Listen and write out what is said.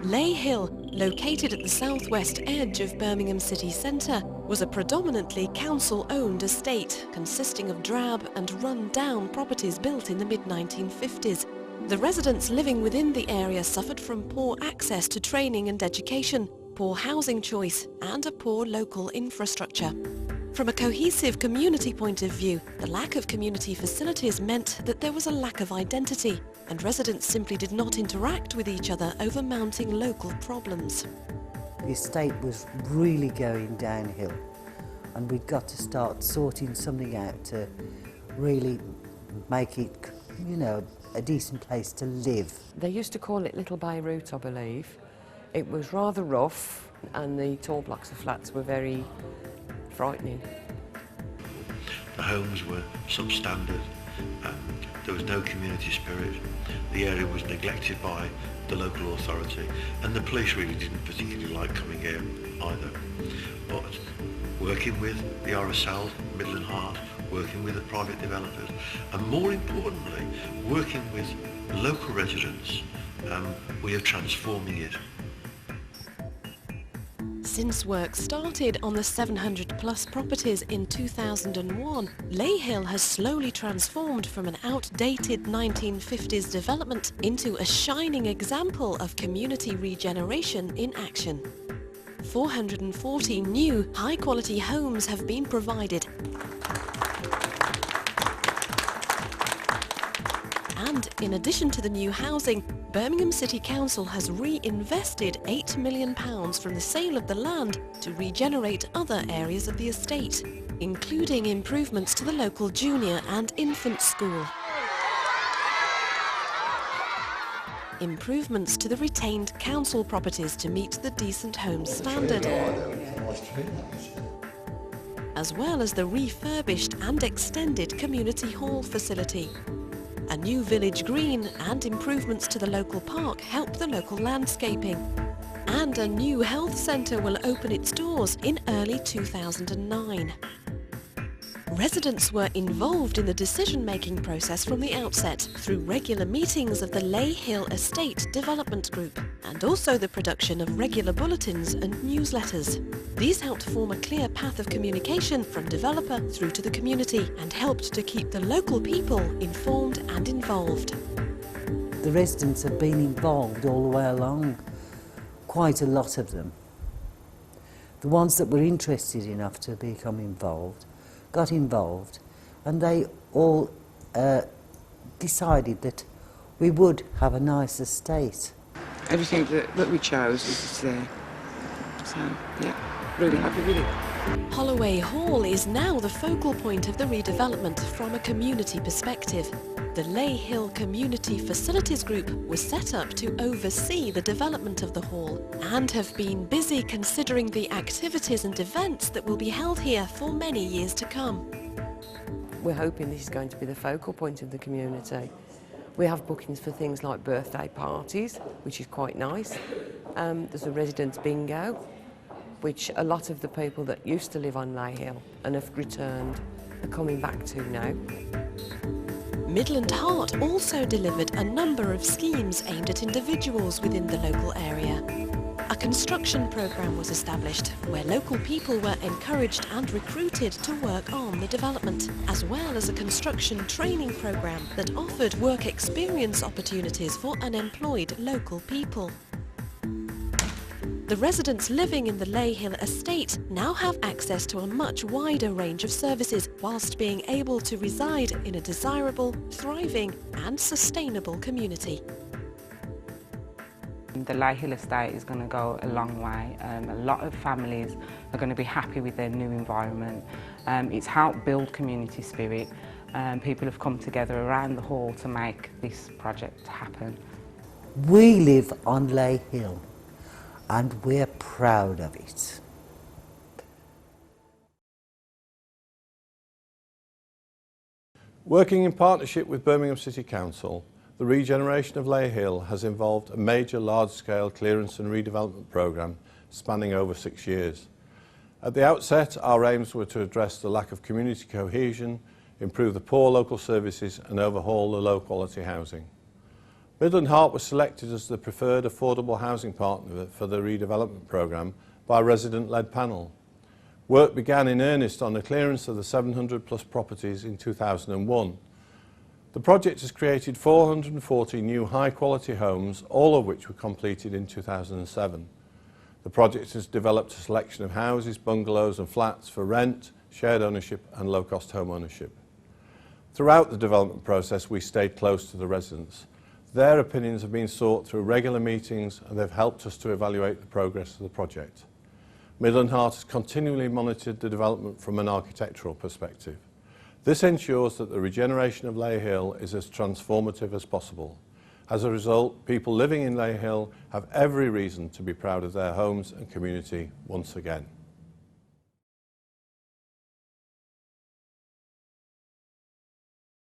Ley Hill, located at the southwest edge of Birmingham city centre, was a predominantly council-owned estate consisting of drab and run-down properties built in the mid-1950s. The residents living within the area suffered from poor access to training and education, poor housing choice and a poor local infrastructure. From a cohesive community point of view, the lack of community facilities meant that there was a lack of identity, and residents simply did not interact with each other over mounting local problems. The estate was really going downhill, and we'd got to start sorting something out to really make it, you know, a decent place to live. They used to call it Little Beirut, I believe. It was rather rough, and the tall blocks of flats were very frightening. The homes were substandard, there was no community spirit, the area was neglected by the local authority, and the police really didn't particularly like coming here either. But working with the RSL, Midland Heart, working with the private developers, and more importantly, working with local residents, we are transforming it. Since work started on the 700 plus properties in 2001, Ley Hill has slowly transformed from an outdated 1950s development into a shining example of community regeneration in action. 440 new, high-quality homes have been provided. And in addition to the new housing, Birmingham City Council has reinvested £8 million from the sale of the land to regenerate other areas of the estate, including improvements to the local junior and infant school, improvements to the retained council properties to meet the decent homes standard, as well as the refurbished and extended community hall facility. A new village green and improvements to the local park help the local landscaping. And a new health centre will open its doors in early 2009. Residents were involved in the decision-making process from the outset through regular meetings of the Ley Hill Estate Development Group and also the production of regular bulletins and newsletters. These helped form a clear path of communication from developer through to the community and helped to keep the local people informed and involved. The residents have been involved all the way along, quite a lot of them. The ones that were interested enough to become involved got involved, and they all decided that we would have a nice estate. Everything that we chose is there, so yeah, really happy with it. Holloway Hall is now the focal point of the redevelopment from a community perspective. The Ley Hill Community Facilities Group was set up to oversee the development of the hall and have been busy considering the activities and events that will be held here for many years to come. We're hoping this is going to be the focal point of the community. We have bookings for things like birthday parties, which is quite nice. There's a residents' bingo, which a lot of the people that used to live on Ley Hill and have returned are coming back to now. Midland Heart also delivered a number of schemes aimed at individuals within the local area. A construction programme was established where local people were encouraged and recruited to work on the development, as well as a construction training programme that offered work experience opportunities for unemployed local people. The residents living in the Ley Hill estate now have access to a much wider range of services whilst being able to reside in a desirable, thriving and sustainable community. The Ley Hill estate is going to go a long way. A lot of families are going to be happy with their new environment. It's helped build community spirit. People have come together around the hall to make this project happen. We live on Ley Hill, and we're proud of it. Working in partnership with Birmingham City Council, the Regeneration of Ley Hill has involved a major large-scale clearance and redevelopment programme spanning over 6 years. At the outset, our aims were to address the lack of community cohesion, improve the poor local services and overhaul the low-quality housing. Midland Heart was selected as the preferred affordable housing partner for the redevelopment programme by a resident-led panel. Work began in earnest on the clearance of the 700 plus properties in 2001. The project has created 440 new high-quality homes, all of which were completed in 2007. The project has developed a selection of houses, bungalows and flats for rent, shared ownership and low-cost home ownership. Throughout the development process, we stayed close to the residents. Their opinions have been sought through regular meetings and they've helped us to evaluate the progress of the project. Midland Heart has continually monitored the development from an architectural perspective. This ensures that the regeneration of Ley Hill is as transformative as possible. As a result, people living in Ley Hill have every reason to be proud of their homes and community once again.